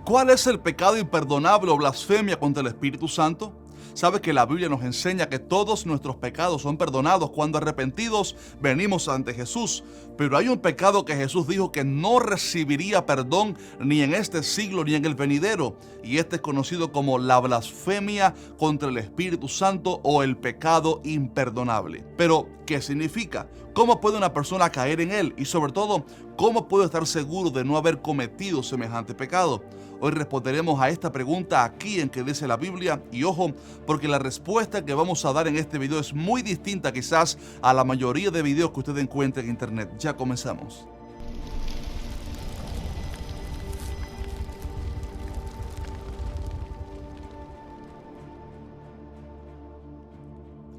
¿Cuál es el pecado imperdonable o blasfemia contra el Espíritu Santo? ¿Sabe que la Biblia nos enseña que todos nuestros pecados son perdonados cuando arrepentidos venimos ante Jesús? Pero hay un pecado que Jesús dijo que no recibiría perdón ni en este siglo ni en el venidero. Y este es conocido como la blasfemia contra el Espíritu Santo o el pecado imperdonable. Pero, ¿qué significa? ¿Cómo puede una persona caer en él? Y sobre todo, ¿cómo puedo estar seguro de no haber cometido semejante pecado? Hoy responderemos a esta pregunta aquí en Que Dice la Biblia. Y ojo, porque la respuesta que vamos a dar en este video es muy distinta quizás a la mayoría de videos que usted encuentre en internet. Ya comenzamos.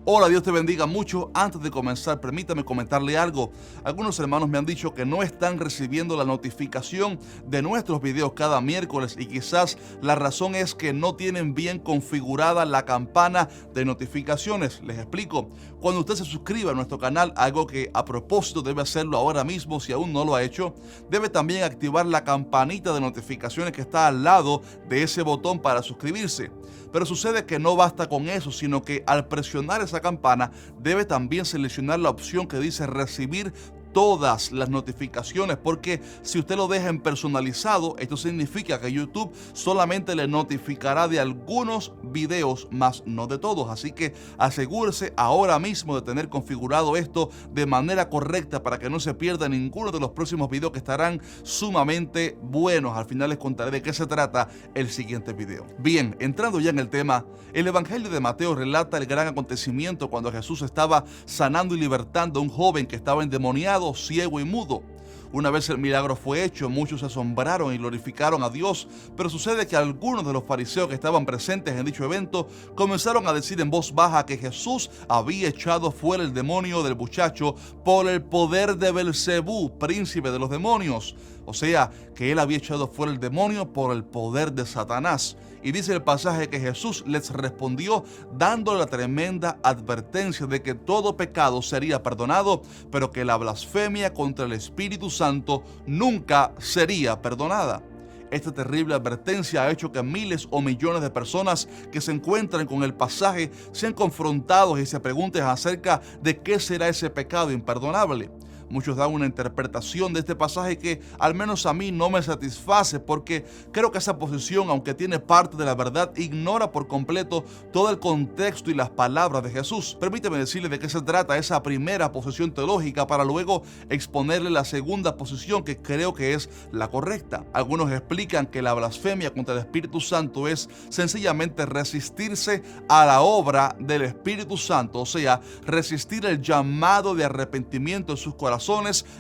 Hola, Dios te bendiga mucho. Antes de comenzar, permítame comentarle algo. Algunos hermanos me han dicho que no están recibiendo la notificación de nuestros videos cada miércoles y quizás la razón es que no tienen bien configurada la campana de notificaciones. Les explico. Cuando usted se suscriba a nuestro canal, algo que a propósito debe hacerlo ahora mismo si aún no lo ha hecho, debe también activar la campanita de notificaciones que está al lado de ese botón para suscribirse. Pero sucede que no basta con eso, sino que al presionar esa campana debe también seleccionar la opción que dice recibir todas las notificaciones, porque si usted lo deja en personalizado, esto significa que YouTube solamente le notificará de algunos videos, más no de todos. Así que asegúrese ahora mismo de tener configurado esto de manera correcta para que no se pierda ninguno de los próximos videos que estarán sumamente buenos. Al final les contaré de qué se trata el siguiente video. Bien, entrando ya en el tema, el Evangelio de Mateo relata el gran acontecimiento cuando Jesús estaba sanando y libertando a un joven que estaba endemoniado, ciego y mudo. Una vez el milagro fue hecho, muchos se asombraron y glorificaron a Dios, pero sucede que algunos de los fariseos que estaban presentes en dicho evento comenzaron a decir en voz baja que Jesús había echado fuera el demonio del muchacho por el poder de Belcebú, príncipe de los demonios. O sea, que él había echado fuera el demonio por el poder de Satanás. Y dice el pasaje que Jesús les respondió dando la tremenda advertencia de que todo pecado sería perdonado, pero que la blasfemia contra el Espíritu Santo nunca sería perdonada. Esta terrible advertencia ha hecho que miles o millones de personas que se encuentran con el pasaje sean confrontados y se pregunten acerca de qué será ese pecado imperdonable. Muchos dan una interpretación de este pasaje que al menos a mí no me satisface, porque creo que esa posición, aunque tiene parte de la verdad, ignora por completo todo el contexto y las palabras de Jesús. Permíteme decirle de qué se trata esa primera posición teológica para luego exponerle la segunda posición que creo que es la correcta. Algunos explican que la blasfemia contra el Espíritu Santo es sencillamente resistirse a la obra del Espíritu Santo, o sea, resistir el llamado de arrepentimiento en sus corazones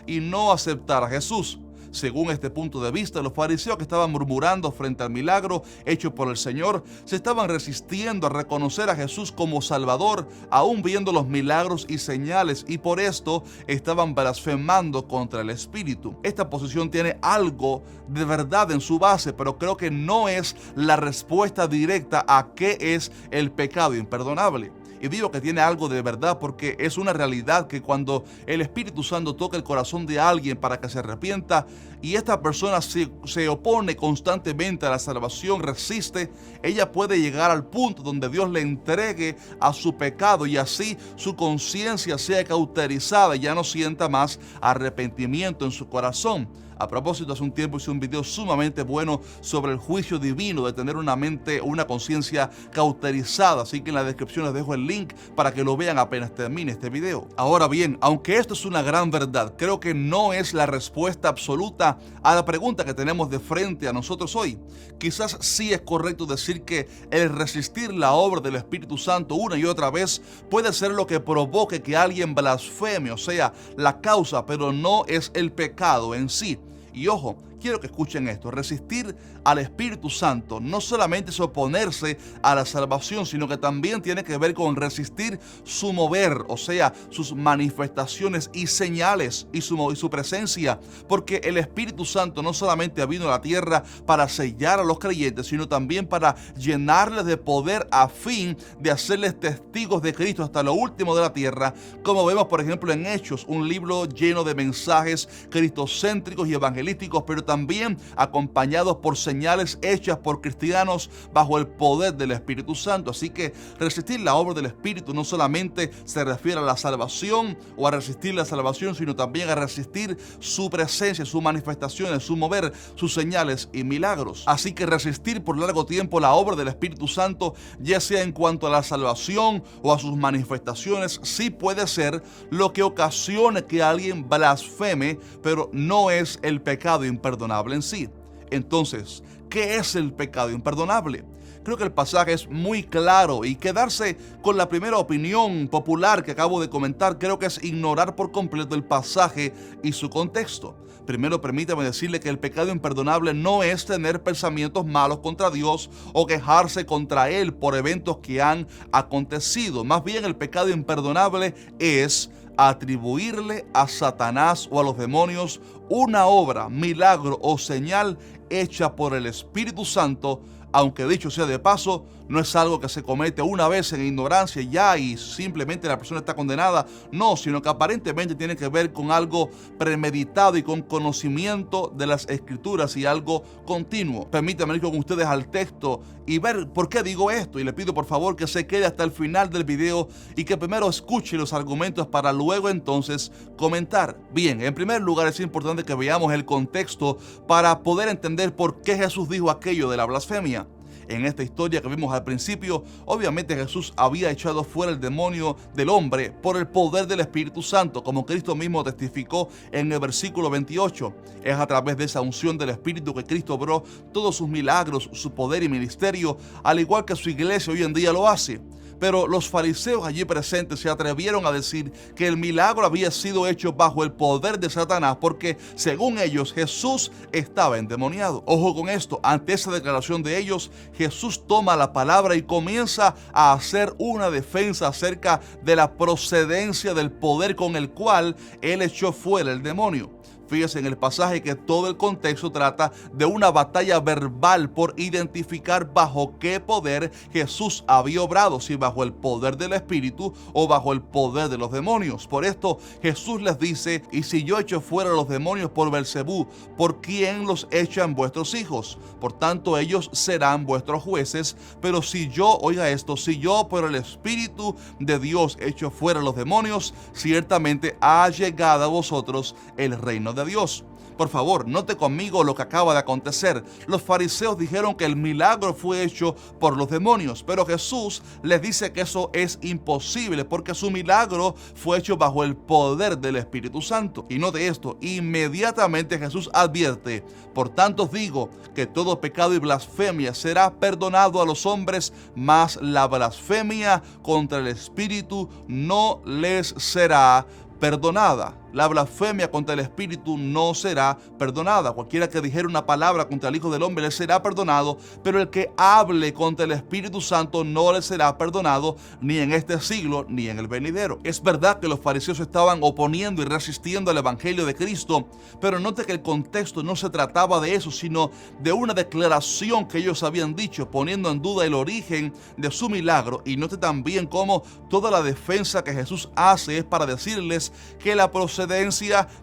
y no aceptar a Jesús. Según este punto de vista, los fariseos que estaban murmurando frente al milagro hecho por el Señor se estaban resistiendo a reconocer a Jesús como Salvador, aún viendo los milagros y señales, y por esto estaban blasfemando contra el Espíritu. Esta posición tiene algo de verdad en su base, pero creo que no es la respuesta directa a qué es el pecado imperdonable. Y digo que tiene algo de verdad porque es una realidad que cuando el Espíritu Santo toca el corazón de alguien para que se arrepienta y esta persona se opone constantemente a la salvación, resiste, ella puede llegar al punto donde Dios le entregue a su pecado y así su conciencia sea cauterizada y ya no sienta más arrepentimiento en su corazón. A propósito, hace un tiempo hice un video sumamente bueno sobre el juicio divino de tener una mente o una conciencia cauterizada, así que en la descripción les dejo el link para que lo vean apenas termine este video. Ahora bien, aunque esto es una gran verdad, creo que no es la respuesta absoluta a la pregunta que tenemos de frente a nosotros hoy. Quizás sí es correcto decir que el resistir la obra del Espíritu Santo una y otra vez puede ser lo que provoque que alguien blasfeme, o sea, la causa, pero no es el pecado en sí. Y ojo, quiero que escuchen esto, resistir al Espíritu Santo no solamente es oponerse a la salvación, sino que también tiene que ver con resistir su mover, o sea, sus manifestaciones y señales y su presencia, porque el Espíritu Santo no solamente vino a la tierra para sellar a los creyentes, sino también para llenarles de poder a fin de hacerles testigos de Cristo hasta lo último de la tierra, como vemos por ejemplo en Hechos, un libro lleno de mensajes cristocéntricos y evangelísticos, pero también también acompañados por señales hechas por cristianos bajo el poder del Espíritu Santo. Así que resistir la obra del Espíritu no solamente se refiere a la salvación o a resistir la salvación, sino también a resistir su presencia, sus manifestaciones, su mover, sus señales y milagros. Así que resistir por largo tiempo la obra del Espíritu Santo, ya sea en cuanto a la salvación o a sus manifestaciones, sí puede ser lo que ocasione que alguien blasfeme, pero no es el pecado imperdonable en sí. Entonces, ¿qué es el pecado imperdonable? Creo que el pasaje es muy claro y quedarse con la primera opinión popular que acabo de comentar creo que es ignorar por completo el pasaje y su contexto. Primero, permítame decirle que el pecado imperdonable no es tener pensamientos malos contra Dios o quejarse contra Él por eventos que han acontecido. Más bien, el pecado imperdonable es atribuirle a Satanás o a los demonios una obra, milagro o señal hecha por el Espíritu Santo, aunque dicho sea de paso, no es algo que se comete una vez en ignorancia ya y simplemente la persona está condenada. No, sino que aparentemente tiene que ver con algo premeditado y con conocimiento de las Escrituras y algo continuo. Permítanme ir con ustedes al texto y ver por qué digo esto. Y le pido por favor que se quede hasta el final del video y que primero escuche los argumentos para luego entonces comentar. Bien, en primer lugar es importante que veamos el contexto para poder entender por qué Jesús dijo aquello de la blasfemia. En esta historia que vimos al principio, obviamente Jesús había echado fuera el demonio del hombre por el poder del Espíritu Santo, como Cristo mismo testificó en el versículo 28. Es a través de esa unción del Espíritu que Cristo obró todos sus milagros, su poder y ministerio, al igual que su iglesia hoy en día lo hace. Pero los fariseos allí presentes se atrevieron a decir que el milagro había sido hecho bajo el poder de Satanás porque, según ellos, Jesús estaba endemoniado. Ojo con esto, ante esa declaración de ellos, Jesús toma la palabra y comienza a hacer una defensa acerca de la procedencia del poder con el cual él echó fuera el demonio. Fíjense en el pasaje que todo el contexto trata de una batalla verbal por identificar bajo qué poder Jesús había obrado, si bajo el poder del Espíritu o bajo el poder de los demonios. Por esto Jesús les dice: y si yo echo fuera los demonios por Belcebú, ¿por quién los echan vuestros hijos? Por tanto ellos serán vuestros jueces. Pero si yo, oiga esto, si yo por el Espíritu de Dios echo fuera los demonios, ciertamente ha llegado a vosotros el reino de Dios. Por favor, note conmigo lo que acaba de acontecer. Los fariseos dijeron que el milagro fue hecho por los demonios, pero Jesús les dice que eso es imposible porque su milagro fue hecho bajo el poder del Espíritu Santo. Y note esto, inmediatamente Jesús advierte: por tanto os digo que todo pecado y blasfemia será perdonado a los hombres, mas la blasfemia contra el Espíritu no les será perdonada. La blasfemia contra el Espíritu no será perdonada. Cualquiera que dijera una palabra contra el Hijo del Hombre le será perdonado, pero el que hable contra el Espíritu Santo no le será perdonado, ni en este siglo ni en el venidero. Es verdad que los fariseos estaban oponiendo y resistiendo al Evangelio de Cristo, pero note que el contexto no se trataba de eso, sino de una declaración que ellos habían dicho, poniendo en duda el origen de su milagro. Y note también cómo toda la defensa que Jesús hace es para decirles que la procedencia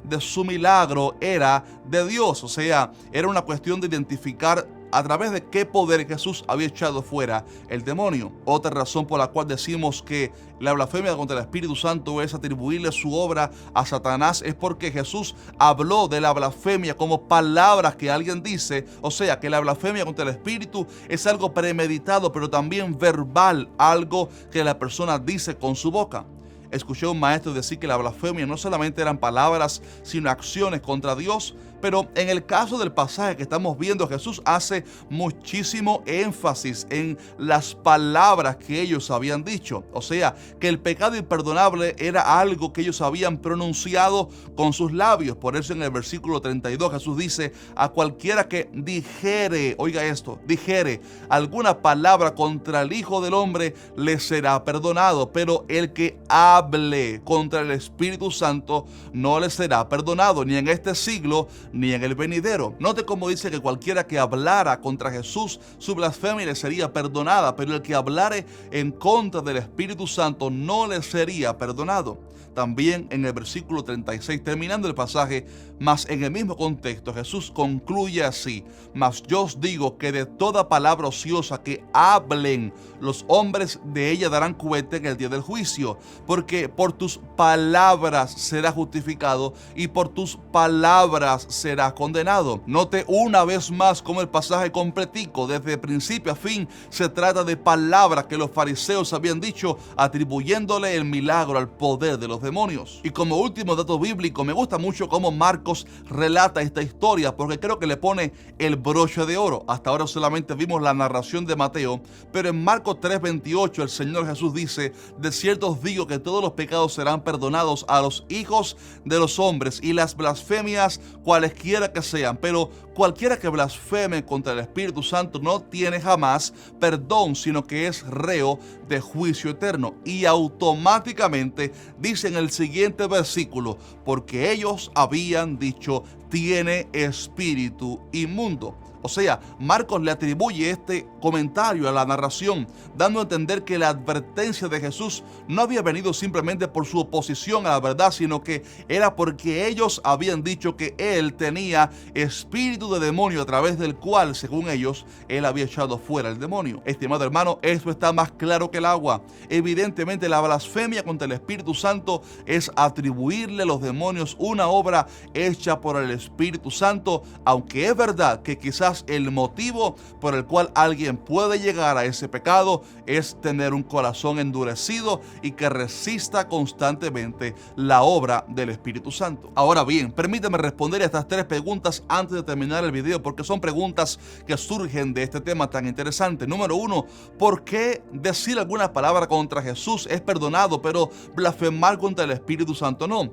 de su milagro era de Dios. O sea, era una cuestión de identificar a través de qué poder Jesús había echado fuera el demonio. Otra razón por la cual decimos que la blasfemia contra el Espíritu Santo es atribuirle su obra a Satanás es porque Jesús habló de la blasfemia como palabras que alguien dice. O sea, que la blasfemia contra el Espíritu es algo premeditado, pero también verbal, algo que la persona dice con su boca. Escuché a un maestro decir que la blasfemia no solamente eran palabras, sino acciones contra Dios. Pero en el caso del pasaje que estamos viendo, Jesús hace muchísimo énfasis en las palabras que ellos habían dicho. O sea, que el pecado imperdonable era algo que ellos habían pronunciado con sus labios. Por eso en el versículo 32 Jesús dice: a cualquiera que dijere, oiga esto, dijere alguna palabra contra el Hijo del Hombre, le será perdonado. Pero el que hable contra el Espíritu Santo no le será perdonado, ni en este siglo ni en el venidero. Note cómo dice que cualquiera que hablara contra Jesús, su blasfemia le sería perdonada, pero el que hablare en contra del Espíritu Santo no le sería perdonado. También en el versículo 36, terminando el pasaje, mas en el mismo contexto, Jesús concluye así: mas yo os digo que de toda palabra ociosa que hablen los hombres, de ella darán cuenta en el día del juicio, porque por tus palabras serás justificado y por tus palabras serás condenado. Note una vez más cómo el pasaje completico, desde principio a fin, se trata de palabras que los fariseos habían dicho, atribuyéndole el milagro al poder de los demonios. Y como último dato bíblico, me gusta mucho cómo Marcos relata esta historia, porque creo que le pone el broche de oro. Hasta ahora solamente vimos la narración de Mateo, pero en Marcos 3:28 el Señor Jesús dice: de cierto os digo que todos los pecados serán perdonados a los hijos de los hombres y las blasfemias cualesquiera que sean, pero cualquiera que blasfeme contra el Espíritu Santo no tiene jamás perdón, sino que es reo de juicio eterno. Y automáticamente dice en el siguiente versículo: porque ellos habían dicho, tiene espíritu inmundo. O sea, Marcos le atribuye este comentario a la narración, dando a entender que la advertencia de Jesús no había venido simplemente por su oposición a la verdad, sino que era porque ellos habían dicho que él tenía espíritu de demonio, a través del cual, según ellos, él había echado fuera el demonio. Estimado hermano, esto está más claro que el agua. Evidentemente, la blasfemia contra el Espíritu Santo es atribuirle a los demonios una obra hecha por el Espíritu Santo, aunque es verdad que quizás el motivo por el cual alguien puede llegar a ese pecado es tener un corazón endurecido y que resista constantemente la obra del Espíritu Santo. Ahora bien, permíteme responder a estas tres preguntas antes de terminar el video, porque son preguntas que surgen de este tema tan interesante. Número uno, ¿por qué decir alguna palabra contra Jesús es perdonado, pero blasfemar contra el Espíritu Santo no?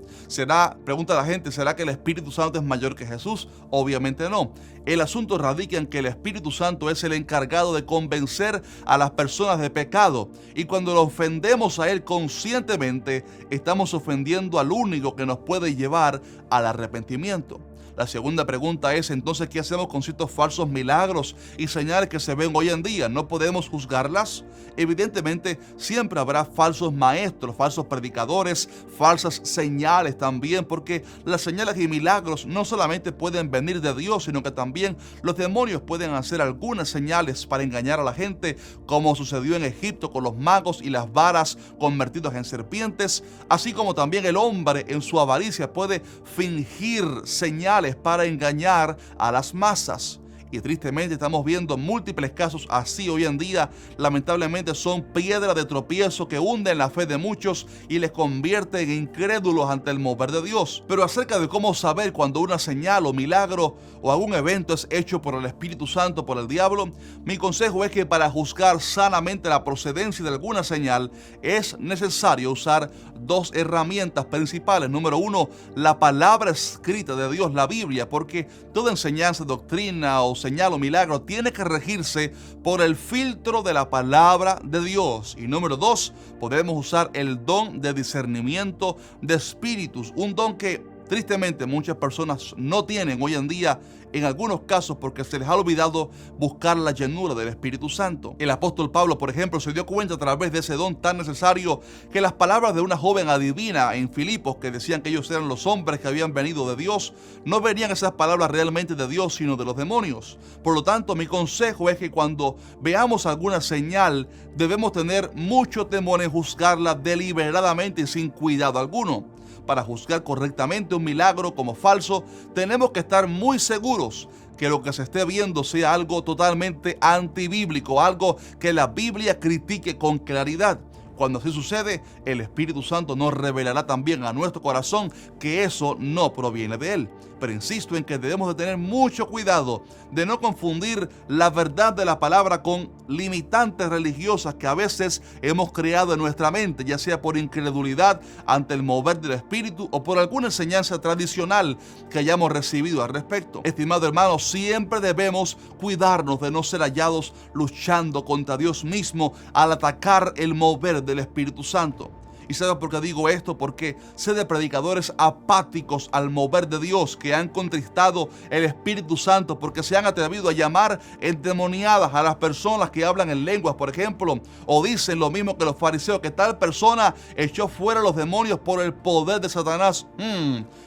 Pregunta la gente, ¿será que el Espíritu Santo es mayor que Jesús? Obviamente no. El asunto radica en que el Espíritu Santo es el encargado de convencer a las personas de pecado, y cuando lo ofendemos a Él conscientemente, estamos ofendiendo al único que nos puede llevar al arrepentimiento. La segunda pregunta es entonces, ¿qué hacemos con ciertos falsos milagros y señales que se ven hoy en día? ¿No podemos juzgarlas? Evidentemente, siempre habrá falsos maestros, falsos predicadores, falsas señales también, porque las señales y milagros no solamente pueden venir de Dios, sino que también los demonios pueden hacer algunas señales para engañar a la gente, como sucedió en Egipto con los magos y las varas convertidas en serpientes, así como también el hombre en su avaricia puede fingir señales para engañar a las masas. Y tristemente estamos viendo múltiples casos así hoy en día. Lamentablemente son piedra de tropiezo que hunden la fe de muchos y les convierten en incrédulos ante el mover de Dios. Pero acerca de cómo saber cuando una señal o milagro o algún evento es hecho por el Espíritu Santo, por el diablo, mi consejo es que para juzgar sanamente la procedencia de alguna señal es necesario usar dos herramientas principales. Número uno, la palabra escrita de Dios, la Biblia, porque toda enseñanza, doctrina o señal o milagro tiene que regirse por el filtro de la palabra de Dios. Y número dos, podemos usar el don de discernimiento de espíritus, un don que tristemente muchas personas no tienen hoy en día, en algunos casos porque se les ha olvidado buscar la llenura del Espíritu Santo. El apóstol Pablo, por ejemplo, se dio cuenta a través de ese don tan necesario que las palabras de una joven adivina en Filipos, que decían que ellos eran los hombres que habían venido de Dios, no venían esas palabras realmente de Dios, sino de los demonios. Por lo tanto, mi consejo es que cuando veamos alguna señal, debemos tener mucho temor en juzgarla deliberadamente y sin cuidado alguno. Para juzgar correctamente un milagro como falso, tenemos que estar muy seguros que lo que se esté viendo sea algo totalmente antibíblico, algo que la Biblia critique con claridad. Cuando así sucede, el Espíritu Santo nos revelará también a nuestro corazón que eso no proviene de Él. Pero insisto en que debemos de tener mucho cuidado de no confundir la verdad de la palabra con limitantes religiosas que a veces hemos creado en nuestra mente, ya sea por incredulidad ante el mover del Espíritu o por alguna enseñanza tradicional que hayamos recibido al respecto. Estimado hermano, siempre debemos cuidarnos de no ser hallados luchando contra Dios mismo al atacar el mover del Espíritu Santo. ¿Y sabe por qué digo esto? Porque sé de predicadores apáticos al mover de Dios, que han contristado el Espíritu Santo porque se han atrevido a llamar endemoniadas a las personas que hablan en lenguas, por ejemplo, o dicen lo mismo que los fariseos, que tal persona echó fuera los demonios por el poder de Satanás.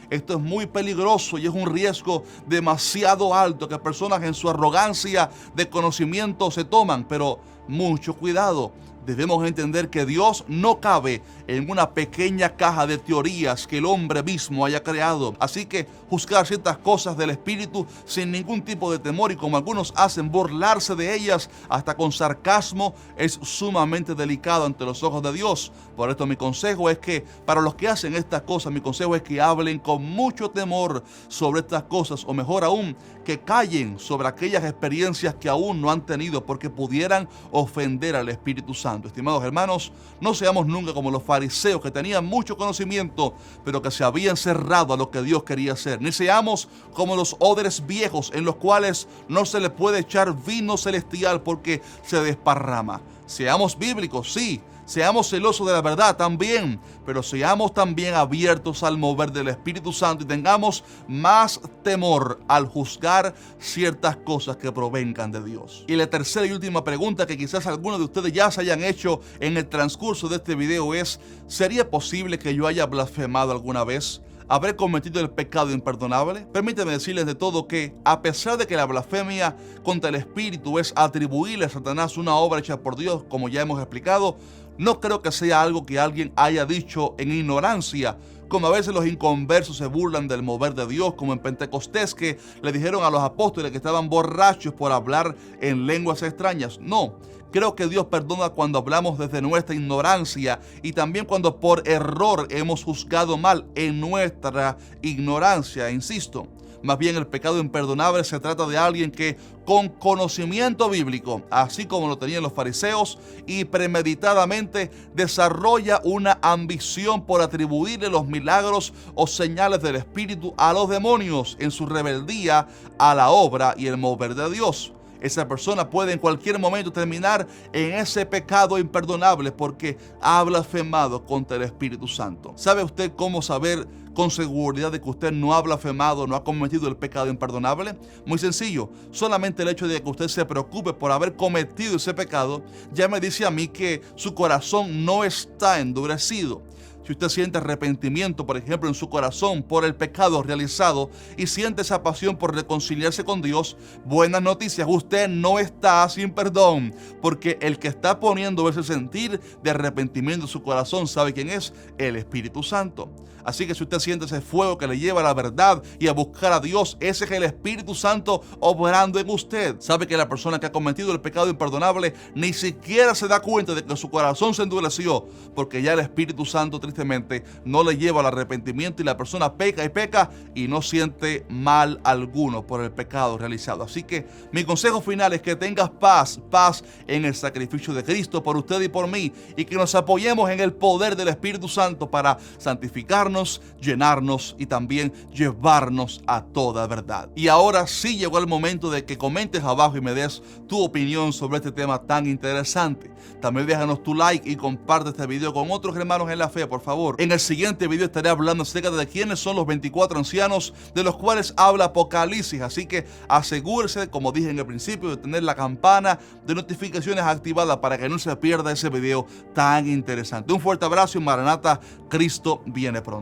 Esto es muy peligroso y es un riesgo demasiado alto que personas en su arrogancia de conocimiento se toman, pero mucho cuidado. Debemos entender que Dios no cabe en una pequeña caja de teorías que el hombre mismo haya creado. Así que juzgar ciertas cosas del Espíritu sin ningún tipo de temor y, como algunos hacen, burlarse de ellas hasta con sarcasmo es sumamente delicado ante los ojos de Dios. Por esto mi consejo es que para los que hacen estas cosas, mi consejo es que hablen con mucho temor sobre estas cosas, o mejor aún, que callen sobre aquellas experiencias que aún no han tenido, porque pudieran ofender al Espíritu Santo. Estimados hermanos, no seamos nunca como los fariseos, que tenían mucho conocimiento, pero que se habían cerrado a lo que Dios quería hacer. Ni seamos como los odres viejos, en los cuales no se le puede echar vino celestial porque se desparrama. Seamos bíblicos, sí. Seamos celosos de la verdad también, pero seamos también abiertos al mover del Espíritu Santo y tengamos más temor al juzgar ciertas cosas que provengan de Dios. Y la tercera y última pregunta que quizás algunos de ustedes ya se hayan hecho en el transcurso de este video es: ¿sería posible que yo haya blasfemado alguna vez? ¿Habré cometido el pecado imperdonable? Permíteme decirles de todo que, a pesar de que la blasfemia contra el Espíritu es atribuirle a Satanás una obra hecha por Dios, como ya hemos explicado, no creo que sea algo que alguien haya dicho en ignorancia, como a veces los inconversos se burlan del mover de Dios, como en Pentecostés, que le dijeron a los apóstoles que estaban borrachos por hablar en lenguas extrañas. No, creo que Dios perdona cuando hablamos desde nuestra ignorancia y también cuando por error hemos juzgado mal en nuestra ignorancia, insisto. Más bien, el pecado imperdonable se trata de alguien que, con conocimiento bíblico, así como lo tenían los fariseos, y premeditadamente desarrolla una ambición por atribuirle los milagros o señales del Espíritu a los demonios en su rebeldía a la obra y el mover de Dios. Esa persona puede en cualquier momento terminar en ese pecado imperdonable porque ha blasfemado contra el Espíritu Santo. ¿Sabe usted cómo saber con seguridad de que usted no ha blasfemado, no ha cometido el pecado imperdonable? Muy sencillo. Solamente el hecho de que usted se preocupe por haber cometido ese pecado ya me dice a mí que su corazón no está endurecido. Si usted siente arrepentimiento, por ejemplo, en su corazón por el pecado realizado y siente esa pasión por reconciliarse con Dios, buenas noticias, usted no está sin perdón, porque el que está poniendo ese sentir de arrepentimiento en su corazón, ¿sabe quién es? El Espíritu Santo. Así que si usted siente ese fuego que le lleva a la verdad y a buscar a Dios, ese es el Espíritu Santo obrando en usted. Sabe que la persona que ha cometido el pecado imperdonable ni siquiera se da cuenta de que su corazón se endureció, porque ya el Espíritu Santo tristemente no le lleva al arrepentimiento y la persona peca y no siente mal alguno por el pecado realizado. Así que mi consejo final es que tengas paz en el sacrificio de Cristo por usted y por mí, y que nos apoyemos en el poder del Espíritu Santo para santificarnos, llenarnos y también llevarnos a toda verdad. Y ahora sí llegó el momento de que comentes abajo y me des tu opinión sobre este tema tan interesante. También déjanos tu like y comparte este video con otros hermanos en la fe, por favor. En el siguiente video estaré hablando acerca de quiénes son los 24 ancianos de los cuales habla Apocalipsis. Así que asegúrese, como dije en el principio, de tener la campana de notificaciones activada para que no se pierda ese video tan interesante. Un fuerte abrazo y Maranata, Cristo viene pronto.